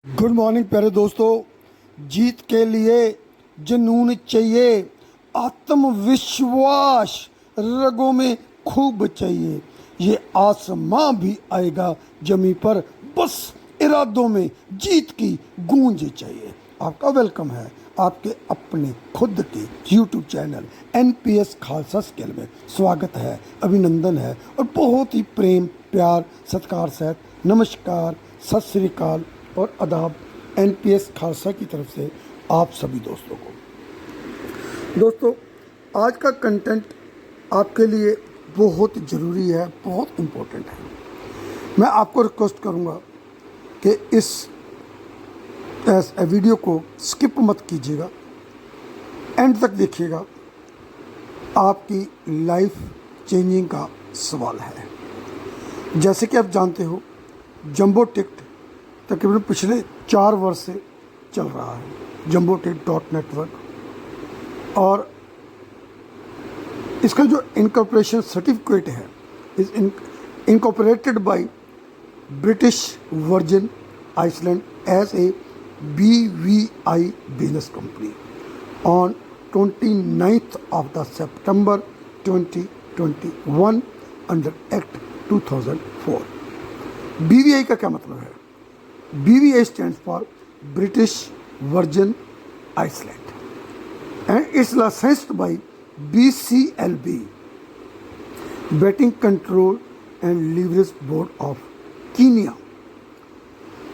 Good morning प्यारे दोस्तों। जीत के लिए जुनून चाहिए, आत्मविश्वास रगों में खूब चाहिए। ये आसमां भी आएगा जमी पर, बस इरादों में जीत की गूंज चाहिए। आपका वेलकम है आपके अपने खुद के YouTube channel NPS Khalsa skill में। स्वागत है, अभिनंदन है और बहुत ही प्रेम प्यार सत्कार सहित नमस्कार, सत श्री अकाल और आदाब NPS खालसा की तरफ से आप सभी दोस्तों को। दोस्तों, आज का कंटेंट आपके लिए बहुत ज़रूरी है, बहुत इम्पोर्टेंट है। मैं आपको रिक्वेस्ट करूंगा कि इस वीडियो को स्किप मत कीजिएगा, एंड तक देखिएगा। आपकी लाइफ चेंजिंग का सवाल है। जैसे कि आप जानते हो, जंबो टिकट तकरीबन पिछले 4 वर्ष से चल रहा है, जंबो टिकट नेटवर्क। और इसका जो इनकॉर्पोरेशन सर्टिफिकेट है is incorporated by British Virgin Island as a BVI business company on 29th of the September 2021 under act 2004। BVI का क्या मतलब है? BVI stands for British Virgin Island and it's licensed by BCLB, Betting Control and Leverage Board of Kenya।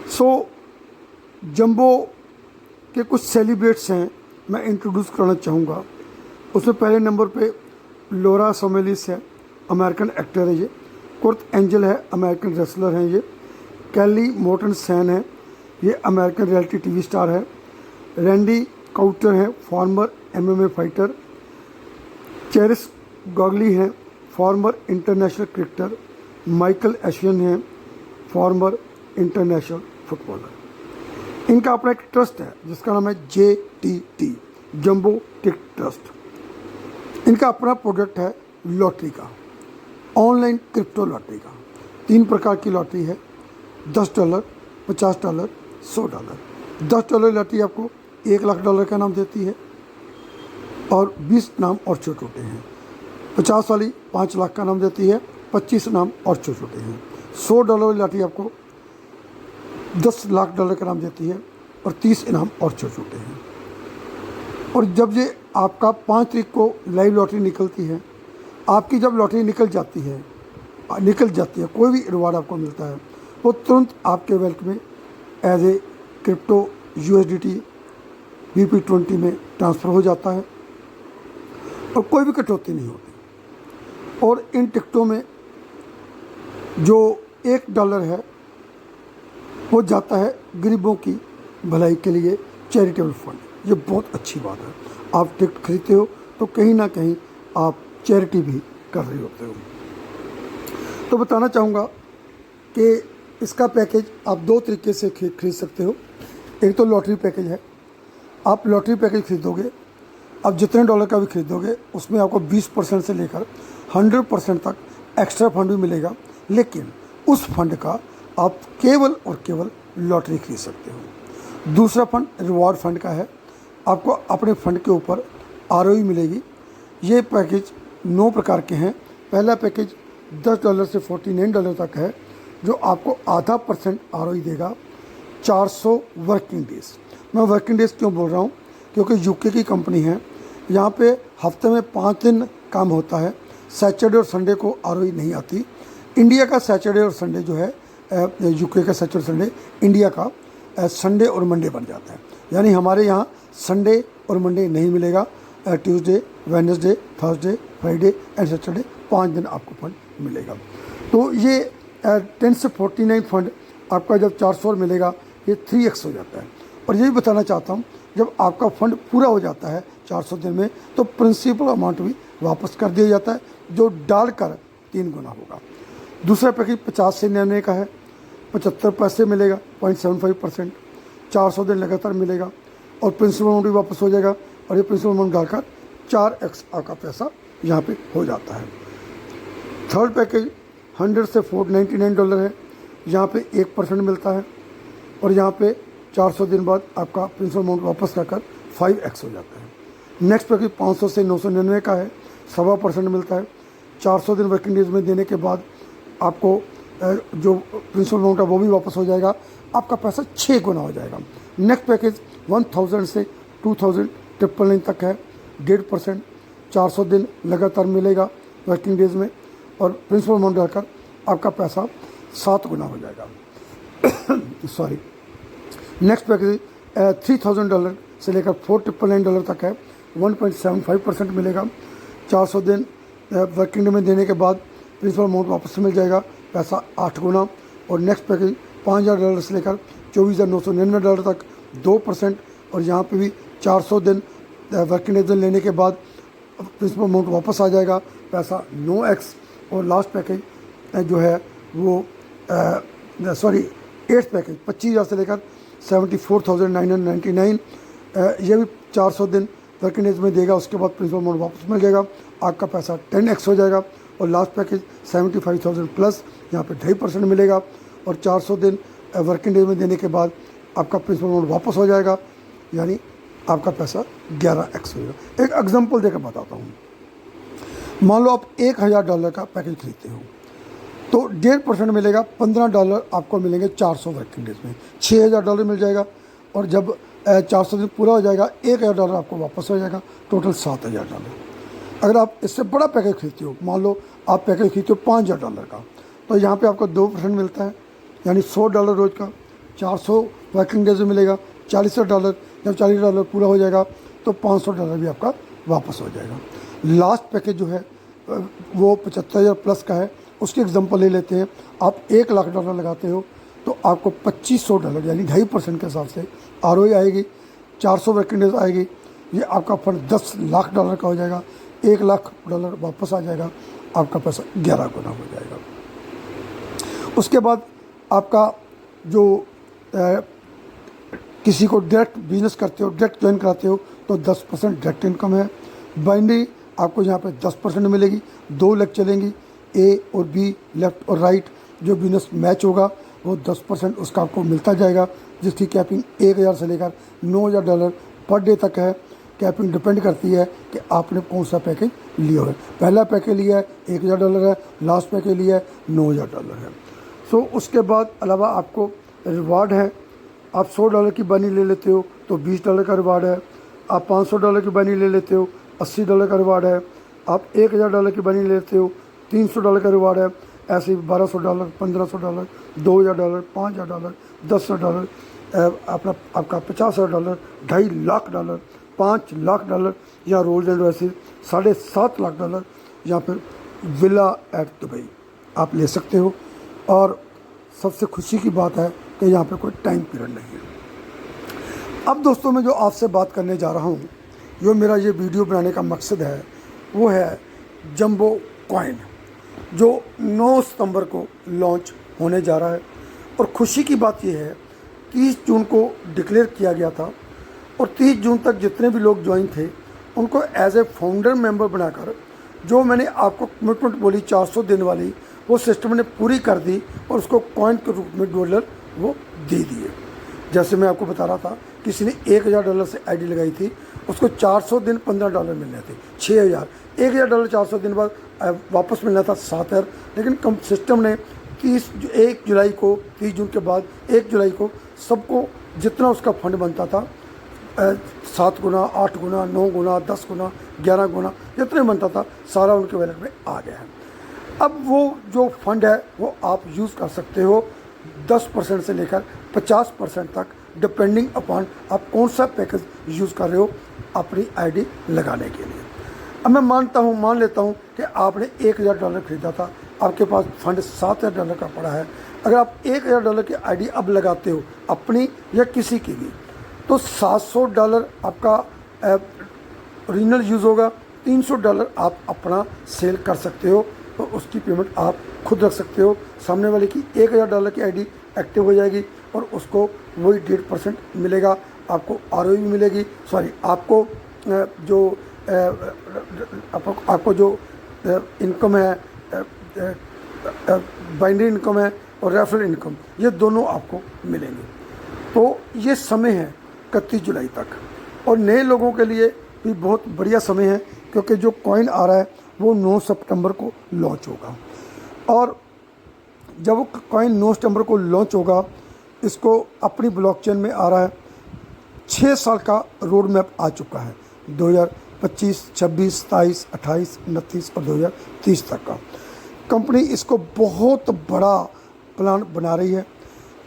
So jumbo के कुछ celebrates हैं, मैं introduce करना चाहूँगा। उसमें पहले नंबर पे लोरा सोमेलिस है, अमेरिकन एक्टर है ये। कुर्ट एंजल है, अमेरिकन रेसलर हैं ये। कैली मोर्टन सैन है, ये अमेरिकन रियलिटी टीवी स्टार है। रैंडी काउटर है, फॉर्मर MMA फाइटर। चेरिस गॉगली हैं, farmer international cricketer. Michael Asian हैं, फॉर्मर इंटरनेशनल फुटबॉलर। इनका अपना एक ट्रस्ट है जिसका नाम है JTT, जंबो टिकट ट्रस्ट। इनका अपना प्रोडक्ट है लॉटरी का, ऑनलाइन क्रिप्टो लॉटरी का। 3 प्रकार की लॉटरी है, $10, $50, $100। $10 लॉटरी आपको $1,00,000 का नाम देती है और 20 नाम और छोटे छोटे हैं। 50 वाली 5 लाख का नाम देती है, 25 नाम और छोटे छोटे हैं। $100 लॉटरी आपको $10 लाख का नाम देती है और 30 इनाम और छोटे छोटे हैं। और जब ये आपका 5 तारीख को लाइव लॉटरी निकलती है, आपकी जब लॉटरी निकल जाती है कोई भी रिवार्ड आपको मिलता है, वो तुरंत आपके वैलेट में as a crypto USDT BP20 में ट्रांसफ़र हो जाता है और कोई भी कटौती नहीं होती। और इन टिकटों में जो $1 है वो जाता है गरीबों की भलाई के लिए, चैरिटेबल फंड। ये बहुत अच्छी बात है। आप टिकट खरीदते हो तो कहीं ना कहीं आप चैरिटी भी कर रहे होते हो। तो बताना चाहूँगा कि इसका पैकेज आप 2 तरीके से खरीद सकते हो। एक तो लॉटरी पैकेज है। आप लॉटरी पैकेज खरीदोगे, आप जितने $1 का भी खरीदोगे उसमें आपको 20% से लेकर 100% तक एक्स्ट्रा फंड भी मिलेगा, लेकिन उस फंड का आप केवल और केवल लॉटरी खरीद सकते हो। दूसरा फंड रिवॉर्ड फंड का है। आपको अपने फंड के ऊपर ROI मिलेगी। ये पैकेज 9 प्रकार के हैं। पहला पैकेज $10 से $49 तक है, जो आपको आधा % ROI देगा 400 वर्किंग डेज। मैं वर्किंग डेज क्यों बोल रहा हूँ? क्योंकि UK की कंपनी है, यहाँ पे हफ्ते में 5 दिन काम होता है। सैटरडे और संडे को ROI नहीं आती। इंडिया का सैटरडे और संडे जो है, UK का सैटरडे संडे, इंडिया का संडे और मंडे बन जाता है। यानी हमारे यहाँ संडे और मंडे नहीं मिलेगा। Tuesday, Wednesday, Thursday, Friday and Saturday 5 दिन आपको फंड मिलेगा। तो ये 10 से 49 फंड आपका जब 400 मिलेगा, ये 3x हो जाता है। और ये भी बताना चाहता हूँ, जब आपका फंड पूरा हो जाता है 400 दिन में, तो प्रिंसिपल अमाउंट भी वापस कर दिया जाता है, जो डालकर 3 गुना होगा। दूसरा पैकेज 50 से 99 का है, 75 पैसे मिलेगा, 0.75%, 400 दिन लगातार मिलेगा और प्रिंसिपल अमाउंट भी वापस हो जाएगा। और ये प्रिंसिपल अमाउंट डालकर 4x आपका पैसा यहाँ पे हो जाता है। थर्ड पैकेज 100 से $499 है, यहाँ पे 1% मिलता है और यहाँ पे 400 दिन बाद आपका प्रिंसिपल अमाउंट वापस लाकर 5x हो जाता है। नेक्स्ट पैकेज 500 से 999 का है, 1.25% मिलता है। 400 दिन वर्किंग डेज में देने के बाद आपको जो प्रिंसिपल अमाउंट है वो भी वापस हो जाएगा, आपका पैसा 6 गुना हो जाएगा। नेक्स्ट पैकेज 1000 से 2999 तक है, 1.5%, 400 दिन लगातार मिलेगा वर्किंग डेज में, और प्रिंसिपल अमाउंट डालकर आपका पैसा 7 गुना हो जाएगा। सॉरी। नेक्स्ट पैकेज $3000 से लेकर $4,999 तक है, 1.75% मिलेगा। 400 दिन वर्किंग डे में देने के बाद प्रिंसिपल अमाउंट वापस मिल जाएगा, पैसा 8 गुना। और नेक्स्ट पैकेज $5000 से लेकर $24,999 तक 2%, और यहाँ पे भी 400 दिन वर्किंग डेज लेने के बाद प्रिंसिपल अमाउंट वापस आ जाएगा, पैसा 9x। और लास्ट पैकेज जो है वो 8th पैकेज 25,000 से लेकर 74,999, ये भी 400 दिन वर्किंग डेज में देगा, उसके बाद प्रिंसिपल अमाउंट वापस मिल जाएगा, आपका पैसा 10x हो जाएगा। और लास्ट पैकेज 75,000 प्लस, यहाँ पे 2.5% मिलेगा, और 400 दिन वर्किंग डेज में देने के बाद आपका प्रिंसिपल अमाउंट वापस हो जाएगा, यानी आपका पैसा 11x होगा। एक एग्जांपल देकर बताता हूँ। मान लो आप $1,000 का पैकेज खरीदते हो तो 1.5% मिलेगा, $15 आपको मिलेंगे 400 वर्किंग डेज में, $6,000 मिल जाएगा। और जब 400 दिन पूरा हो जाएगा $1,000 आपको वापस हो जाएगा, टोटल $7,000। अगर आप इससे बड़ा पैकेज खरीदते हो, मान लो आप पैकेज खरीदते हो $5,000 का, तो यहाँ पे आपको 2% मिलता है, यानी $100 रोज़ का, 400 वर्किंग डेज में मिलेगा, $40,000। जब $40 पूरा हो जाएगा तो $500 भी आपका वापस हो जाएगा। लास्ट पैकेज जो है वो 75,000 प्लस का है, उसकी एग्जांपल ले लेते हैं। आप $1,00,000 लगाते हो तो आपको $2,500 यानी 2.5% के हिसाब से ROI आएगी, 400 वर्किंग डेज आएगी, ये आपका फंड $10 लाख का हो जाएगा, $1,00,000 वापस आ जाएगा, आपका पैसा 11 गुना हो जाएगा। उसके बाद आपका जो किसी को डायरेक्ट बिजनेस करते हो, डायरेक्ट ज्वाइन कराते हो तो 10% डायरेक्ट इनकम है। बाइंडिंग आपको यहाँ पे 10% मिलेगी, 2 लेग चलेंगी, A और B, लेफ्ट और राइट, जो बिजनेस मैच होगा वो 10% उसका आपको मिलता जाएगा, जिसकी कैपिंग 1,000 से लेकर $9,000 पर डे तक है। कैपिंग डिपेंड करती है कि आपने कौन सा पैकेज लिया है। पहला पैकेज लिया है $1,000 है, लास्ट पैकेज लिया है $9,000 है। सो उसके बाद अलावा आपको रिवार्ड है। आप $100 की बनी ले लेते हो तो $20 का रिवार्ड है। आप $500 की बनी ले लेते हो $80 का रिवार्ड है। आप $1,000 की बनी लेते हो $300 का रिवार्ड है। ऐसे ही $1,200, $1,500, $2,000, $5,000, $10,000, आपका $50,000, $2.5 लाख, $5 लाख, या रोल्स एंड रॉयल्स $7.5 लाख, या फिर विला एट दुबई आप ले सकते हो। और सबसे खुशी की बात है कि यहाँ पे कोई टाइम पीरियड नहीं है। अब दोस्तों मैं जो आपसे बात करने जा रहा हूँ, जो मेरा ये वीडियो बनाने का मकसद है वो है जंबो कॉइन, जो 9 सितंबर को लॉन्च होने जा रहा है। और खुशी की बात यह है 30 जून को डिक्लेयर किया गया था, और 30 जून तक जितने भी लोग ज्वाइन थे उनको एज ए फाउंडर मेंबर बनाकर, जो मैंने आपको कमिटमेंट बोली 400 दिन वाली, वो सिस्टम ने पूरी कर दी और उसको कॉइन के रूप में $1 वो दे दिए। जैसे मैं आपको बता रहा था, किसी ने $1,000 से आईडी लगाई थी, उसको 400 दिन $15 मिलने थे, 6,000। $1,000 400 दिन बाद वापस मिलना था 7,000, लेकिन कम सिस्टम ने 1 जुलाई को, 30 जून के बाद 1 जुलाई को सबको जितना उसका फंड बनता था 7 गुना, 8 गुना, 9 गुना, 10 गुना, 11 गुना, जितने बनता था सारा उनके वैलेट में आ गया है। अब वो जो फंड है वो आप यूज़ कर सकते हो 10% से लेकर 50% तक, डिपेंडिंग अपॉन आप कौन सा पैकेज यूज़ कर रहे हो अपनी आईडी लगाने के लिए। अब मैं मान लेता हूँ कि आपने $1,000 खरीदा था, आपके पास फंड $7,000 का पड़ा है। अगर आप $1,000 की आईडी अब लगाते हो अपनी या किसी की भी, तो $700 आपका ओरिजिनल यूज़ होगा, $300 आप अपना सेल कर सकते हो, तो उसकी पेमेंट आप खुद रख सकते हो। सामने वाले की $1,000 की आईडी एक्टिव हो जाएगी और उसको वही 1.5% मिलेगा, आपको ROI भी मिलेगी। सॉरी, आपको जो इनकम है, बाइंडरी इनकम है और रेफरल इनकम, ये दोनों आपको मिलेंगे। तो ये समय है 31 जुलाई तक, और नए लोगों के लिए भी बहुत बढ़िया समय है, क्योंकि जो कॉइन आ रहा है वो 9 सितंबर को लॉन्च होगा। और जब वो कॉइन 9 सितंबर को लॉन्च होगा, इसको अपनी ब्लॉकचेन में आ रहा है। 6 साल का रोड मैप आ चुका है, 2025, 26, 27, 28, 29 और 2030 तक का। कंपनी इसको बहुत बड़ा प्लान बना रही है।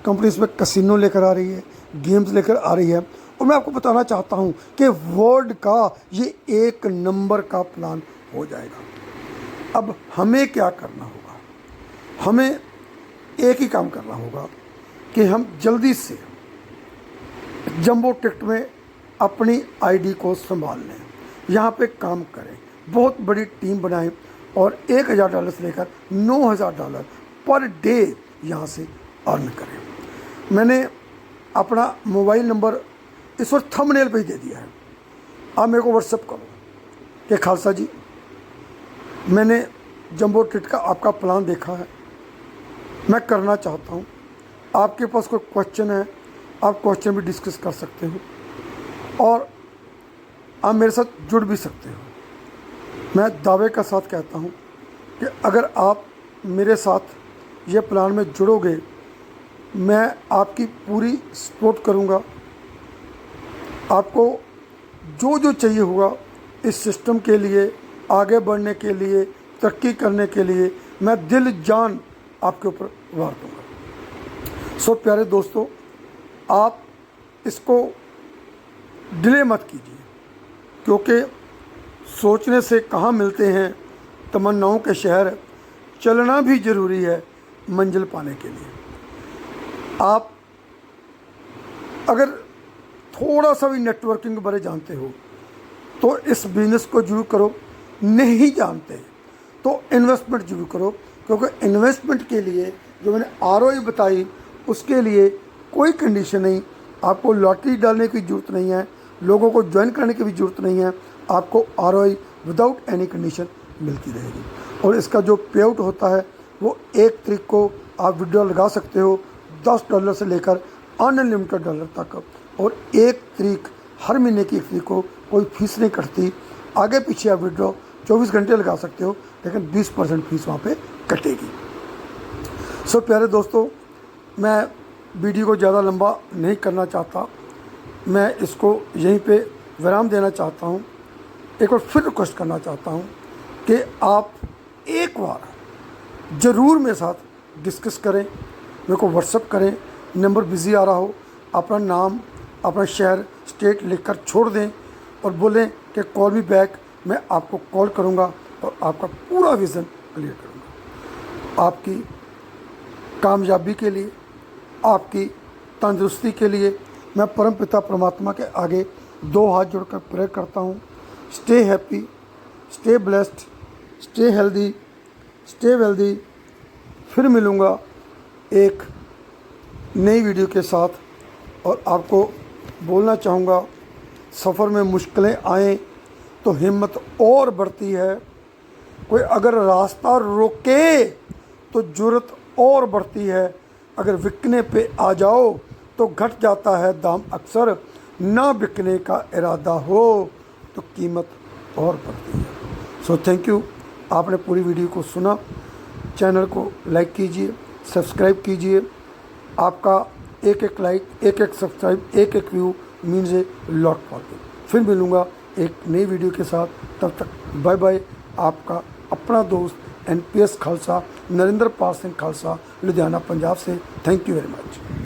कंपनी इसमें कसिनो लेकर आ रही है, गेम्स लेकर आ रही है, और मैं आपको बताना चाहता हूं कि वर्ल्ड का ये 1 नंबर का प्लान हो जाएगा। अब हमें क्या करना होगा? हमें एक ही काम करना होगा कि हम जल्दी से जंबो टिकट में अपनी आईडी को संभाल लें, यहाँ पे काम करें, बहुत बड़ी टीम बनाएं और $1000 से लेकर $9000 पर डे यहाँ से अर्न करें। मैंने अपना मोबाइल नंबर इस वक्त थंबनेल पे ही दे दिया है। आप मेरे को व्हाट्सएप करो कि खालसा जी, मैंने जंबो टिकट का आपका प्लान देखा है, मैं करना चाहता हूँ। आपके पास कोई क्वेश्चन है, आप क्वेश्चन भी डिस्कस कर सकते हो और आप मेरे साथ जुड़ भी सकते हो। मैं दावे का साथ कहता हूँ कि अगर आप मेरे साथ ये प्लान में जुड़ोगे, मैं आपकी पूरी सपोर्ट करूँगा। आपको जो जो चाहिए होगा इस सिस्टम के लिए, आगे बढ़ने के लिए, तरक्की करने के लिए, मैं दिल जान आपके ऊपर वार दूँगा। सो प्यारे दोस्तों, आप इसको डिले मत कीजिए, क्योंकि सोचने से कहाँ मिलते हैं तमन्नाओं के शहर, चलना भी ज़रूरी है मंजिल पाने के लिए। आप अगर थोड़ा सा भी नेटवर्किंग के बारे जानते हो तो इस बिज़नेस को जरूर करो, नहीं जानते तो इन्वेस्टमेंट जरूर करो, क्योंकि इन्वेस्टमेंट के लिए जो मैंने ROI बताई उसके लिए कोई कंडीशन नहीं। आपको लॉटरी डालने की ज़रूरत नहीं है, लोगों को ज्वाइन करने की भी ज़रूरत नहीं है। आपको ROI विदाउट एनी कंडीशन मिलती रहेगी। और इसका जो पे आउट होता है वो 1 तारीख को आप विड्रॉ लगा सकते हो, $10 से लेकर अनलिमिटेड डॉलर तक। और 1 तारीख, हर महीने की 1 तारीख को कोई फीस नहीं कटती। आगे पीछे आप विड्रॉ 24 घंटे लगा सकते हो, लेकिन 20% फीस वहाँ पे कटेगी। सो प्यारे दोस्तों, मैं वीडियो को ज़्यादा लंबा नहीं करना चाहता, मैं इसको यहीं पे विराम देना चाहता हूँ। एक बार फिर रिक्वेस्ट करना चाहता हूँ कि आप एक बार ज़रूर मेरे साथ डिस्कस करें, मेरे को व्हाट्सअप करें। नंबर बिज़ी आ रहा हो, अपना नाम, अपना शहर, स्टेट लिखकर छोड़ दें और बोलें कि कॉल मी बैक। मैं आपको कॉल करूँगा और आपका पूरा विज़न क्लियर करूँगा। आपकी कामयाबी के लिए, आपकी तंदुरुस्ती के लिए मैं परमपिता परमात्मा के आगे 2 हाथ जोड़कर प्रेयर करता हूँ। Stay happy, stay blessed, stay healthy, stay wealthy. फिर मिलूँगा एक नई वीडियो के साथ। और आपको बोलना चाहूँगा, सफ़र में मुश्किलें आएँ तो हिम्मत और बढ़ती है। कोई अगर रास्ता रोके तो जुर्रत और बढ़ती है। अगर बिकने पे आ जाओ तो घट जाता है दाम अक्सर, ना बिकने का इरादा हो तो कीमत और बढ़ती है। सो थैंक यू, आपने पूरी वीडियो को सुना। चैनल को लाइक कीजिए, सब्सक्राइब कीजिए। आपका एक एक लाइक, एक एक सब्सक्राइब, एक एक view means a lot for me. फिर मिलूँगा एक नई वीडियो के साथ, तब तक बाय बाय। आपका अपना दोस्त NPS खालसा, नरेंद्र पाल सिंह खालसा, लुधियाना पंजाब से। Thank you very much.